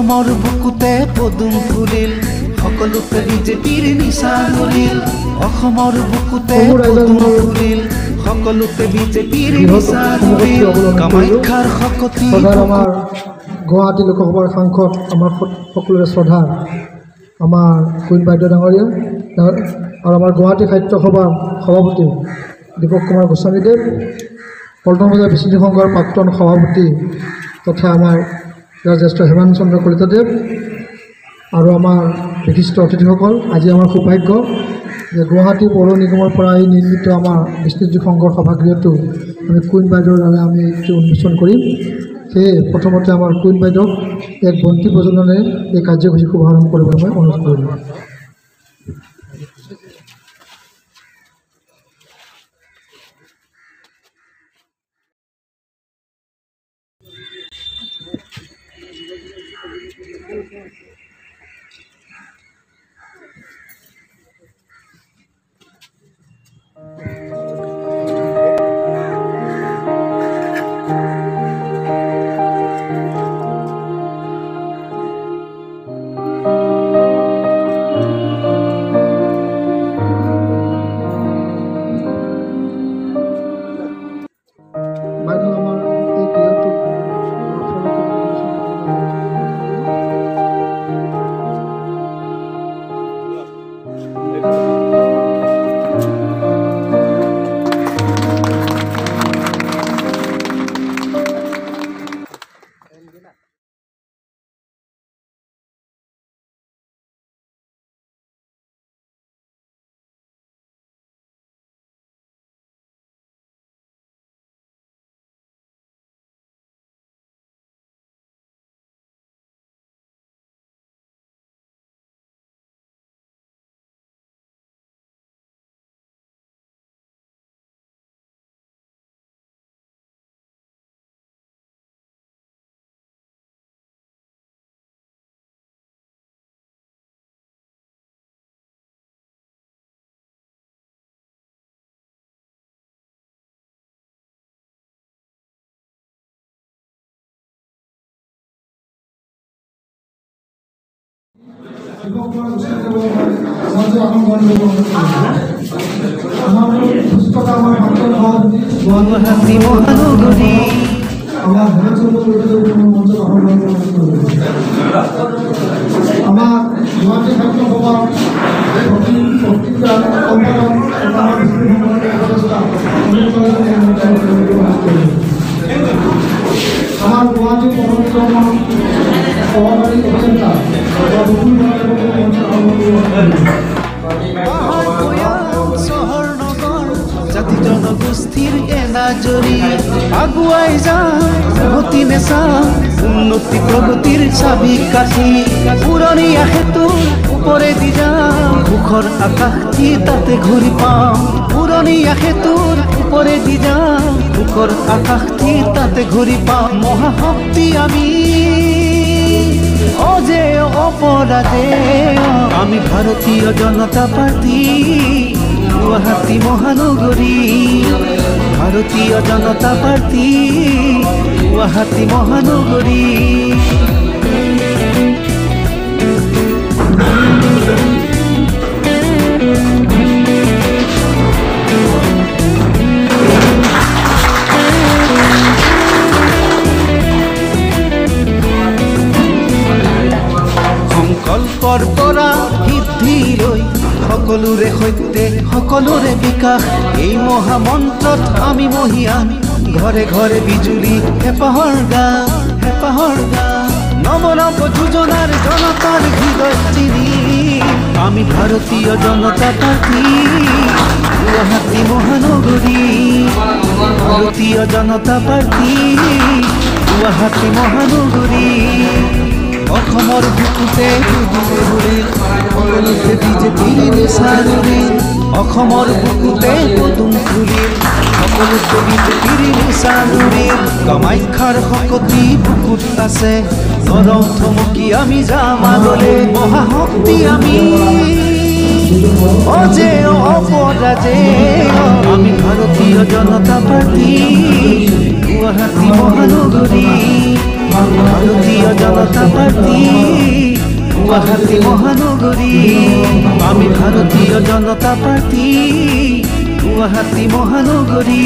অসমৰ বুকুতে পদুম ফুলিল সকলোতে বিজেপিৰ নিচা ধৰিল অসমৰ বুকুতে পদুম ফুলিল সকলোতে বিজেপিৰ নিচা ধৰিল কামাখ্যাৰ শকতি আমাৰ গুৱাহাটী লোকসভাৰ সাংসদ আমাৰ সকলোৰে শ্ৰদ্ধা আমাৰ কুইন বাইদেউ ডাঙৰীয়া আৰু আমাৰ গুৱাহাটী সাহিত্য সভাৰ সভাপতি দীপক কুমাৰ গোস্বামীদেৱ পল্টন বজাৰ বিচিতি সংঘৰ প্ৰাক্তন সভাপতি তথা আমাৰ জ্যেষ্ঠ হেমন্ত চন্দ্ৰ কলিতাদেৱ আৰু আমাৰ বিশিষ্ট অতিথিসকল আজি আমাৰ সৌভাগ্য যে গুৱাহাটী পৌৰ নিগমৰ পৰা এই নিৰ্মিত আমাৰ বিষ্ণুজী সংঘৰ সভাগৃহটো আমি কুইন বাইদেউৰ দ্বাৰা আমি এইটো উন্মোচন কৰিম সেয়ে প্ৰথমতে আমাৰ কুইন বাইদেউক এক বন্তি প্ৰজ্বলনেৰে এই কাৰ্যসূচী শুভাৰম্ভ কৰিবলৈ মই অনুৰোধ কৰিলোঁ গুৱাহাটী মহানগৰী আমাৰ গুৱাহাটী সাহিত্য সভাৰ আমাৰ গুৱাহাটী পৌৰনিগমৰ সভাপতি অভিযন্তা চহৰ নগৰ জাতি জনগোষ্ঠীৰ এনাজৰী আগুৱাই যায় উভতি নেচা উন্নতি প্ৰগতিৰ চাবি কাঠি পুৰণীয়া সেতুৰ ওপৰেদি যাওঁ সুখৰ আকাশটি তাতে ঘূৰি পাওঁ পুৰণীয়া সেতুৰ ওপৰেদি যাওঁ সুখৰ আকাশটি তাতে ঘূৰি পাওঁ মহাশক্তি আমি অজে অপৰাজে আমি ভাৰতীয় জনতা পাৰ্টি গুৱাহাটী মহানগৰী ভাৰতীয় জনতা পাৰ্টি গুৱাহাটী মহানগৰী সংকল্পৰ পৰা সিদ্ধিলৈ সকলোৰে সৈতে সকলোৰে বিকাশ এই মহামন্ত্ৰত আমি মহিয়ান ঘৰে ঘৰে বিজুলী হেঁপাহৰ গান নৱ নৱ যোজনাৰ জনতাৰ হৃদয় চিনি আমি ভাৰতীয় জনতা পাৰ্টি গুৱাহাটী মহানগৰী ভাৰতীয় জনতা পাৰ্টি গুৱাহাটী মহানগৰী অসমৰ বুকুতে পদুম ফুলিল সকলোতে বিজেপিৰ নিচা ধৰিল অসমৰ বুকুতে পদুম ফুলিল সকলোতে বিজেপিৰ নিচা ধৰিল কামাখ্যাৰ শকতি বুকুত আছে গৰম থমকি আমি যাম আগলে মহাশক্তি আমি অজে অপৰাজে আমি ভাৰতীয় জনতা পাৰ্টি গুৱাহাটী মহানগৰী ভাৰতীয় জনতা পাৰ্টি গুয়াহাটী মহানগৰী আমি ভাৰতীয় জনতা পাৰ্টি গুয়াহাটী মহানগৰী